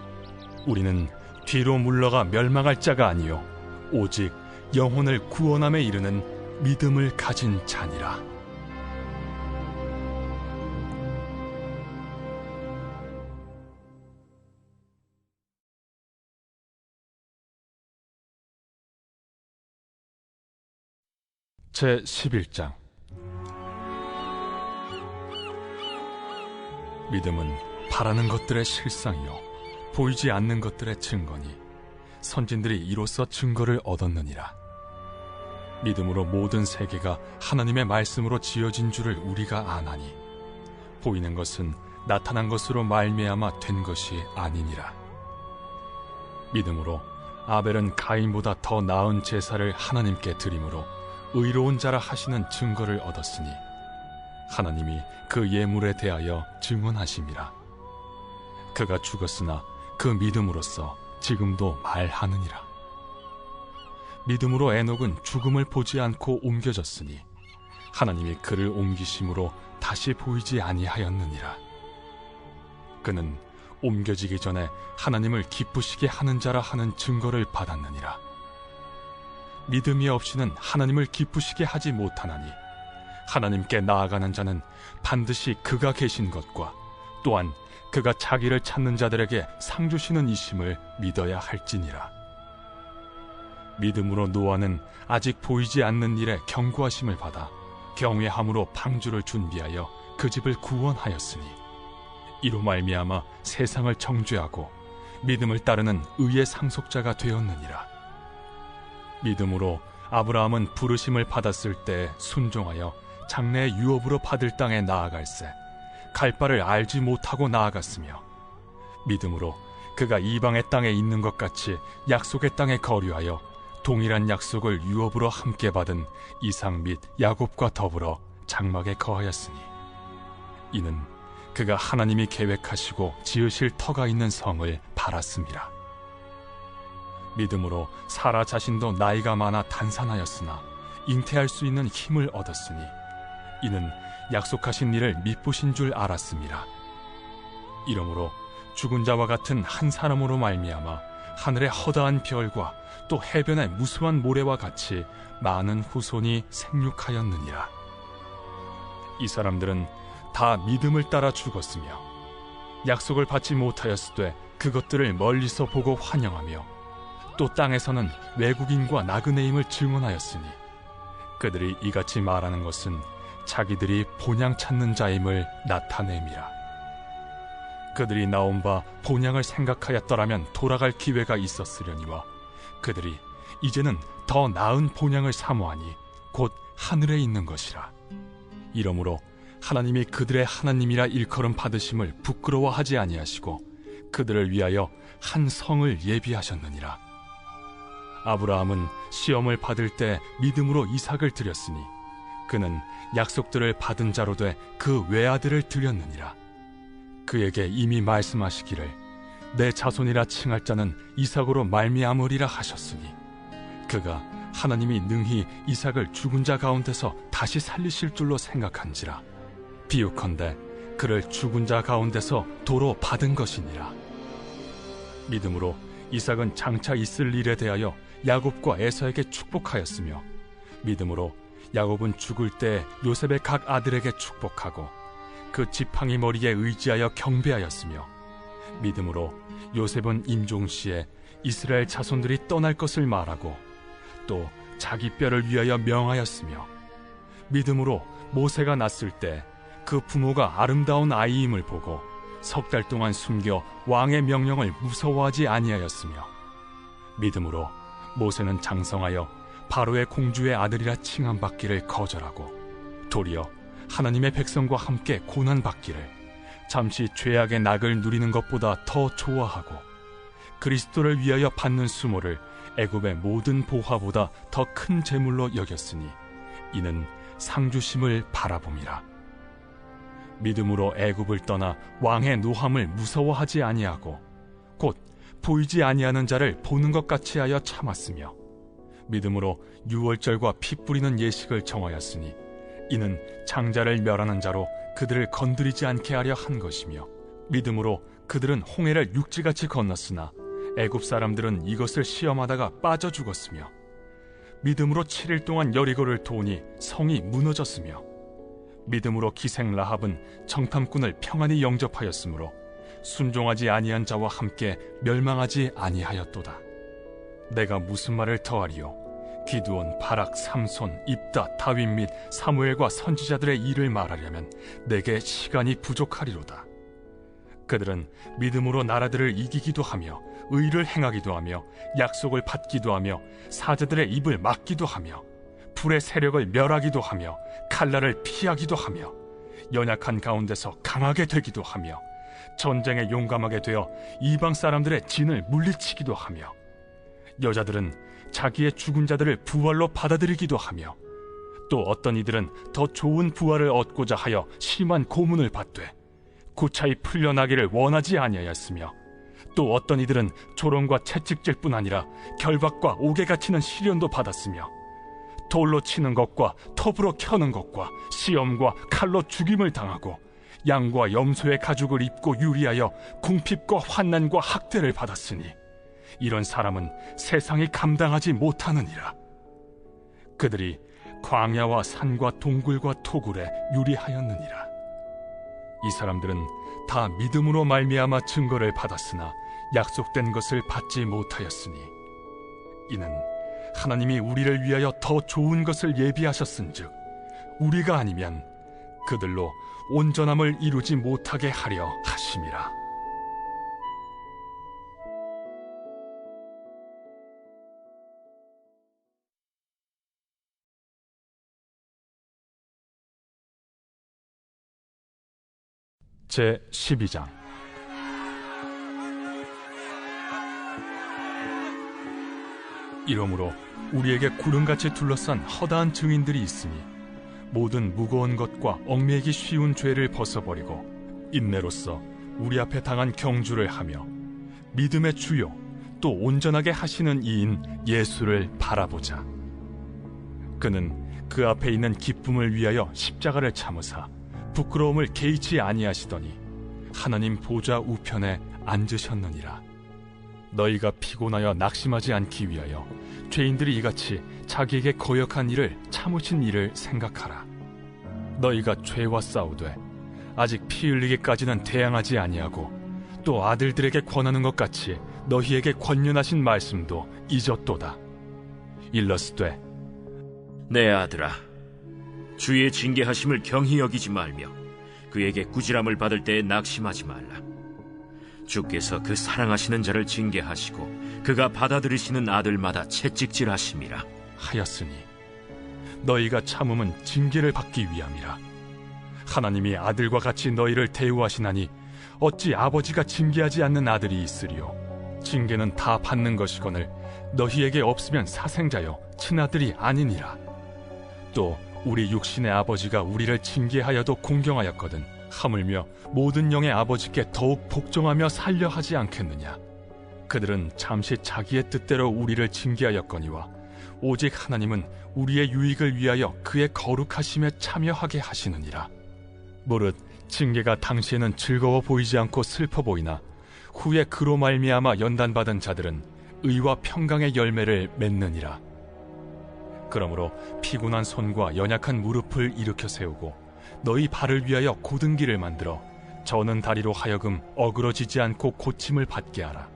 우리는 뒤로 물러가 멸망할 자가 아니요 오직 영혼을 구원함에 이르는 믿음을 가진 자니라. 제 11장. 믿음은 바라는 것들의 실상이요 보이지 않는 것들의 증거니 선진들이 이로써 증거를 얻었느니라. 믿음으로 모든 세계가 하나님의 말씀으로 지어진 줄을 우리가 아나니 보이는 것은 나타난 것으로 말미암아 된 것이 아니니라. 믿음으로 아벨은 가인보다 더 나은 제사를 하나님께 드림으로 의로운 자라 하시는 증거를 얻었으니 하나님이 그 예물에 대하여 증언하심이라. 그가 죽었으나 그 믿음으로써 지금도 말하느니라. 믿음으로 에녹은 죽음을 보지 않고 옮겨졌으니 하나님이 그를 옮기심으로 다시 보이지 아니하였느니라. 그는 옮겨지기 전에 하나님을 기쁘시게 하는 자라 하는 증거를 받았느니라. 믿음이 없이는 하나님을 기쁘시게 하지 못하나니 하나님께 나아가는 자는 반드시 그가 계신 것과 또한 그가 자기를 찾는 자들에게 상 주시는 이심을 믿어야 할지니라. 믿음으로 노아는 아직 보이지 않는 일에 경고하심을 받아 경외함으로 방주를 준비하여 그 집을 구원하였으니 이로 말미암아 세상을 정죄하고 믿음을 따르는 의의 상속자가 되었느니라. 믿음으로 아브라함은 부르심을 받았을 때 순종하여 장래의 유업으로 받을 땅에 나아갈새 갈 바를 알지 못하고 나아갔으며 믿음으로 그가 이방의 땅에 있는 것 같이 약속의 땅에 거류하여 동일한 약속을 유업으로 함께 받은 이삭 및 야곱과 더불어 장막에 거하였으니 이는 그가 하나님이 계획하시고 지으실 터가 있는 성을 바랐음이라. 믿음으로 사라 자신도 나이가 많아 단산하였으나 잉태할 수 있는 힘을 얻었으니 이는 약속하신 일을 미쁘신 줄 알았음이라. 이러므로 죽은 자와 같은 한 사람으로 말미암아 하늘의 허다한 별과 또 해변의 무수한 모래와 같이 많은 후손이 생육하였느니라. 이 사람들은 다 믿음을 따라 죽었으며 약속을 받지 못하였으되 그것들을 멀리서 보고 환영하며 또 땅에서는 외국인과 나그네임을 증언하였으니 그들이 이같이 말하는 것은 자기들이 본향 찾는 자임을 나타냄이라. 그들이 나온 바 본향을 생각하였더라면 돌아갈 기회가 있었으려니와 그들이 이제는 더 나은 본향을 사모하니 곧 하늘에 있는 것이라. 이러므로 하나님이 그들의 하나님이라 일컬음 받으심을 부끄러워하지 아니하시고 그들을 위하여 한 성을 예비하셨느니라. 아브라함은 시험을 받을 때 믿음으로 이삭을 드렸으니 그는 약속들을 받은 자로 돼 그 외아들을 드렸느니라. 그에게 이미 말씀하시기를 내 자손이라 칭할 자는 이삭으로 말미암으리라 하셨으니 그가 하나님이 능히 이삭을 죽은 자 가운데서 다시 살리실 줄로 생각한지라. 비유컨대 그를 죽은 자 가운데서 도로 받은 것이니라. 믿음으로 이삭은 장차 있을 일에 대하여 야곱과 에서에게 축복하였으며 믿음으로 야곱은 죽을 때 요셉의 각 아들에게 축복하고 그 지팡이 머리에 의지하여 경배하였으며 믿음으로 요셉은 임종시에 이스라엘 자손들이 떠날 것을 말하고 또 자기 뼈를 위하여 명하였으며, 믿음으로 모세가 낳았을 때 그 부모가 아름다운 아이임을 보고 석 달 동안 숨겨 왕의 명령을 무서워하지 아니하였으며, 믿음으로 모세는 장성하여 바로의 공주의 아들이라 칭함받기를 거절하고 도리어 하나님의 백성과 함께 고난받기를 잠시 죄악의 낙을 누리는 것보다 더 좋아하고 그리스도를 위하여 받는 수모를 애굽의 모든 보화보다 더 큰 재물로 여겼으니 이는 상주심을 바라봄이라. 믿음으로 애굽을 떠나 왕의 노함을 무서워하지 아니하고 곧 보이지 아니하는 자를 보는 것 같이 하여 참았으며, 믿음으로 유월절과 피 뿌리는 예식을 정하였으니 이는 장자를 멸하는 자로 그들을 건드리지 않게 하려 한 것이며, 믿음으로 그들은 홍해를 육지같이 건넜으나 애굽 사람들은 이것을 시험하다가 빠져 죽었으며, 믿음으로 7일 동안 여리고를 도우니 성이 무너졌으며, 믿음으로 기생 라합은 정탐꾼을 평안히 영접하였으므로 순종하지 아니한 자와 함께 멸망하지 아니하였도다. 내가 무슨 말을 더하리요? 기드온, 바락, 삼손, 입다, 다윗 및 사무엘과 선지자들의 일을 말하려면 내게 시간이 부족하리로다. 그들은 믿음으로 나라들을 이기기도 하며 의를 행하기도 하며 약속을 받기도 하며 사자들의 입을 막기도 하며 불의 세력을 멸하기도 하며 칼날을 피하기도 하며 연약한 가운데서 강하게 되기도 하며 전쟁에 용감하게 되어 이방 사람들의 진을 물리치기도 하며, 여자들은 자기의 죽은 자들을 부활로 받아들이기도 하며, 또 어떤 이들은 더 좋은 부활을 얻고자 하여 심한 고문을 받되 고차히 풀려나기를 원하지 아니하였으며, 또 어떤 이들은 조롱과 채찍질 뿐 아니라 결박과 옥에 갇히는 시련도 받았으며, 돌로 치는 것과 톱으로 켜는 것과 시험과 칼로 죽임을 당하고 양과 염소의 가죽을 입고 유리하여 궁핍과 환난과 학대를 받았으니 이런 사람은 세상이 감당하지 못하느니라. 그들이 광야와 산과 동굴과 토굴에 유리하였느니라. 이 사람들은 다 믿음으로 말미암아 증거를 받았으나 약속된 것을 받지 못하였으니 이는 하나님이 우리를 위하여 더 좋은 것을 예비하셨은즉 우리가 아니면 그들로 온전함을 이루지 못하게 하려 하심이라. 제 12장. 이러므로 우리에게 구름같이 둘러싼 허다한 증인들이 있으니 모든 무거운 것과 얽매이기 쉬운 죄를 벗어버리고 인내로써 우리 앞에 당한 경주를 하며 믿음의 주요 또 온전하게 하시는 이인 예수를 바라보자. 그는 그 앞에 있는 기쁨을 위하여 십자가를 참으사 부끄러움을 개의치 아니하시더니 하나님 보좌 우편에 앉으셨느니라. 너희가 피곤하여 낙심하지 않기 위하여 죄인들이 이같이 자기에게 거역한 일을 참으신 일을 생각하라. 너희가 죄와 싸우되 아직 피 흘리기까지는 대항하지 아니하고 또 아들들에게 권하는 것 같이 너희에게 권면하신 말씀도 잊었도다. 일러스되 내 아들아, 주의 징계하심을 경히 여기지 말며 그에게 꾸지람을 받을 때에 낙심하지 말라. 주께서 그 사랑하시는 자를 징계하시고 그가 받아들이시는 아들마다 채찍질하심이라 하였으니 너희가 참음은 징계를 받기 위함이라. 하나님이 아들과 같이 너희를 대우하시나니 어찌 아버지가 징계하지 않는 아들이 있으리요. 징계는 다 받는 것이거늘 너희에게 없으면 사생자여 친아들이 아니니라. 또 우리 육신의 아버지가 우리를 징계하여도 공경하였거든 하물며 모든 영의 아버지께 더욱 복종하며 살려 하지 않겠느냐. 그들은 잠시 자기의 뜻대로 우리를 징계하였거니와 오직 하나님은 우리의 유익을 위하여 그의 거룩하심에 참여하게 하시느니라. 무릇 징계가 당시에는 즐거워 보이지 않고 슬퍼 보이나 후에 그로 말미암아 연단받은 자들은 의와 평강의 열매를 맺느니라. 그러므로 피곤한 손과 연약한 무릎을 일으켜 세우고 너희 발을 위하여 곧은 길을 만들어 저는 다리로 하여금 어그러지지 않고 고침을 받게 하라.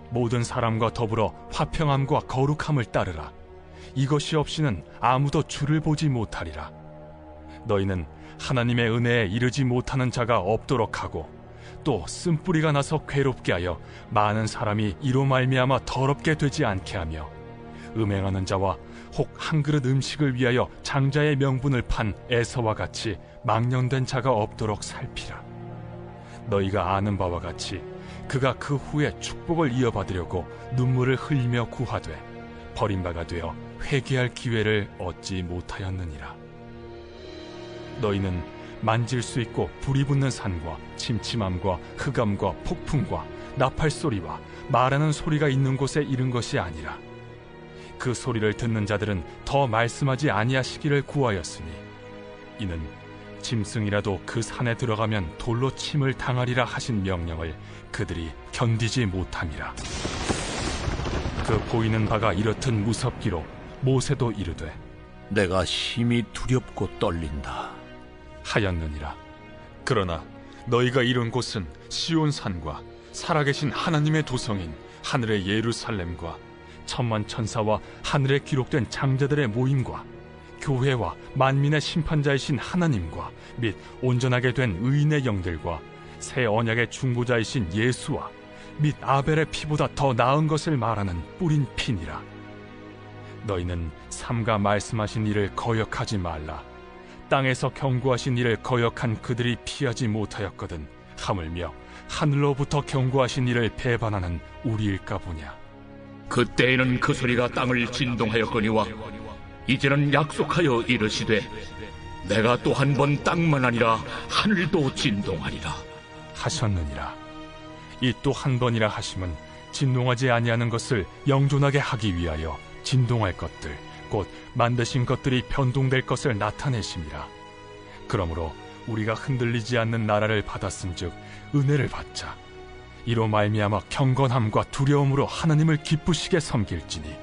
모든 사람과 더불어 화평함과 거룩함을 따르라. 이것이 없이는 아무도 주를 보지 못하리라. 너희는 하나님의 은혜에 이르지 못하는 자가 없도록 하고 또 쓴뿌리가 나서 괴롭게 하여 많은 사람이 이로 말미암아 더럽게 되지 않게 하며 음행하는 자와 혹 한 그릇 음식을 위하여 장자의 명분을 판 에서와 같이 망령된 자가 없도록 살피라. 너희가 아는 바와 같이 그가 그 후에 축복을 이어받으려고 눈물을 흘리며 구하되 버림바가 되어 회개할 기회를 얻지 못하였느니라. 너희는 만질 수 있고 불이 붙는 산과 침침함과 흑암과 폭풍과 나팔소리와 말하는 소리가 있는 곳에 이른 것이 아니라 그 소리를 듣는 자들은 더 말씀하지 아니하시기를 구하였으니 이는 짐승이라도 그 산에 들어가면 돌로 침을 당하리라 하신 명령을 그들이 견디지 못함이라. 그 보이는 바가 이렇듯 무섭기로 모세도 이르되 내가 심히 두렵고 떨린다 하였느니라. 그러나 너희가 이룬 곳은 시온산과 살아계신 하나님의 도성인 하늘의 예루살렘과 천만 천사와 하늘에 기록된 장자들의 모임과 교회와 만민의 심판자이신 하나님과 및 온전하게 된 의인의 영들과 새 언약의 중보자이신 예수와 및 아벨의 피보다 더 나은 것을 말하는 뿌린 피니라. 너희는 삼가 말씀하신 일을 거역하지 말라. 땅에서 경고하신 일을 거역한 그들이 피하지 못하였거든 하물며 하늘로부터 경고하신 일을 배반하는 우리일까 보냐. 그때에는 그 소리가 땅을 진동하였거니와 이제는 약속하여 이르시되 내가 또 한 번 땅만 아니라 하늘도 진동하리라 하셨느니라. 이 또 한 번이라 하심은 진동하지 아니하는 것을 영존하게 하기 위하여 진동할 것들 곧 만드신 것들이 변동될 것을 나타내심이라. 그러므로 우리가 흔들리지 않는 나라를 받았은즉 은혜를 받자. 이로 말미암아 경건함과 두려움으로 하나님을 기쁘시게 섬길지니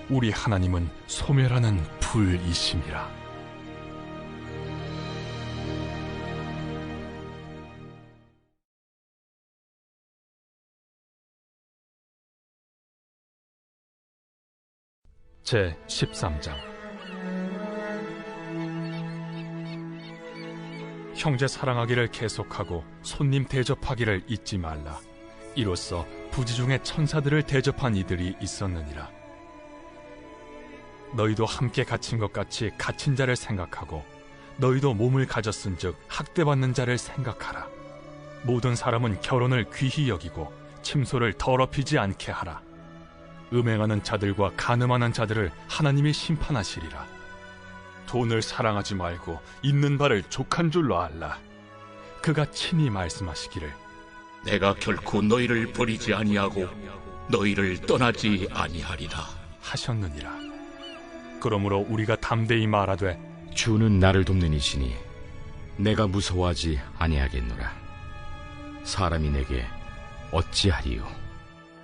우리 하나님은 소멸하는 불이심이라. 제 13장. 형제 사랑하기를 계속하고 손님 대접하기를 잊지 말라. 이로써 부지 중에 천사들을 대접한 이들이 있었느니라. 너희도 함께 갇힌 것 같이 갇힌 자를 생각하고 너희도 몸을 가졌은즉 학대받는 자를 생각하라. 모든 사람은 결혼을 귀히 여기고 침소를 더럽히지 않게 하라. 음행하는 자들과 간음하는 자들을 하나님이 심판하시리라. 돈을 사랑하지 말고 있는 바를 족한 줄로 알라. 그가 친히 말씀하시기를 내가 결코 너희를 버리지 아니하고 너희를 떠나지 아니하리라 하셨느니라. 그러므로 우리가 담대히 말하되 주는 나를 돕는 이시니 내가 무서워하지 아니하겠노라. 사람이 내게 어찌하리요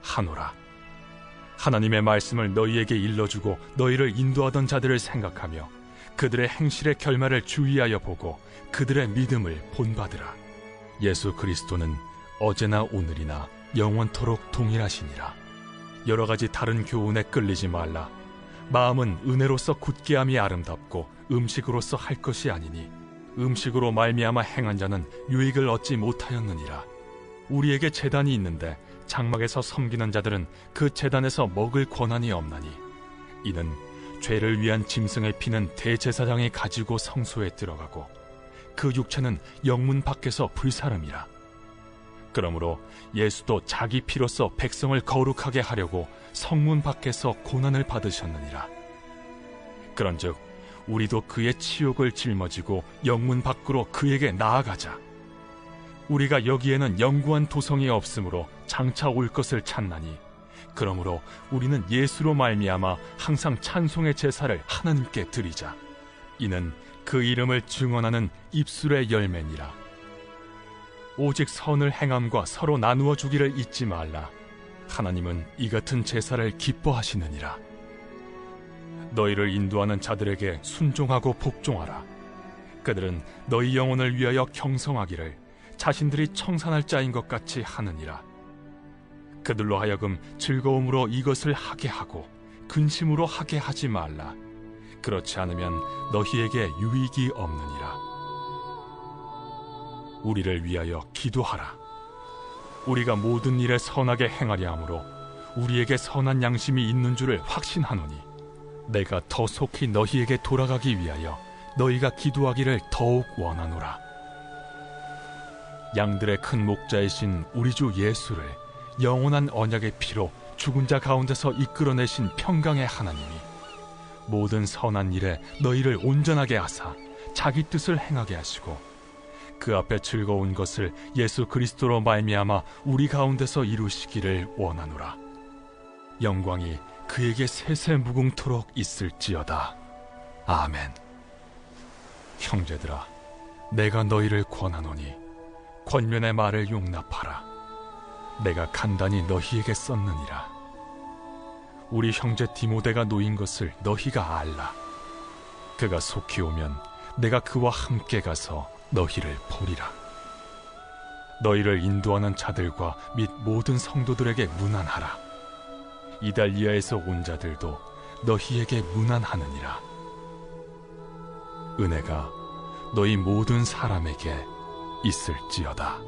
하노라. 하나님의 말씀을 너희에게 일러주고 너희를 인도하던 자들을 생각하며 그들의 행실의 결말을 주의하여 보고 그들의 믿음을 본받으라. 예수 그리스도는 어제나 오늘이나 영원토록 동일하시니라. 여러 가지 다른 교훈에 끌리지 말라. 마음은 은혜로서 굳게함이 아름답고 음식으로서 할 것이 아니니 음식으로 말미암아 행한 자는 유익을 얻지 못하였느니라. 우리에게 제단이 있는데 장막에서 섬기는 자들은 그 제단에서 먹을 권한이 없나니 이는 죄를 위한 짐승의 피는 대제사장이 가지고 성소에 들어가고 그 육체는 영문 밖에서 불사름이라. 그러므로 예수도 자기 피로써 백성을 거룩하게 하려고 성문 밖에서 고난을 받으셨느니라. 그런즉 우리도 그의 치욕을 짊어지고 영문 밖으로 그에게 나아가자. 우리가 여기에는 영구한 도성이 없으므로 장차 올 것을 찾나니 그러므로 우리는 예수로 말미암아 항상 찬송의 제사를 하나님께 드리자. 이는 그 이름을 증언하는 입술의 열매니라. 오직 선을 행함과 서로 나누어 주기를 잊지 말라. 하나님은 이 같은 제사를 기뻐하시느니라. 너희를 인도하는 자들에게 순종하고 복종하라. 그들은 너희 영혼을 위하여 경성하기를 자신들이 청산할 자인 것 같이 하느니라. 그들로 하여금 즐거움으로 이것을 하게 하고 근심으로 하게 하지 말라. 그렇지 않으면 너희에게 유익이 없느니라. 우리를 위하여 기도하라. 우리가 모든 일에 선하게 행하려 하므로 우리에게 선한 양심이 있는 줄을 확신하노니 내가 더 속히 너희에게 돌아가기 위하여 너희가 기도하기를 더욱 원하노라. 양들의 큰 목자이신 우리 주 예수를 영원한 언약의 피로 죽은 자 가운데서 이끌어내신 평강의 하나님이 모든 선한 일에 너희를 온전하게 하사 자기 뜻을 행하게 하시고 그 앞에 즐거운 것을 예수 그리스도로 말미암아 우리 가운데서 이루시기를 원하노라. 영광이 그에게 세세 무궁토록 있을지어다. 아멘. 형제들아, 내가 너희를 권하노니 권면의 말을 용납하라. 내가 간단히 너희에게 썼느니라. 우리 형제 디모데가 놓인 것을 너희가 알라. 그가 속히 오면 내가 그와 함께 가서 너희를 보리라. 너희를 인도하는 자들과 및 모든 성도들에게 문안하라. 이달리아에서 온 자들도 너희에게 문안하느니라. 은혜가 너희 모든 사람에게 있을지어다.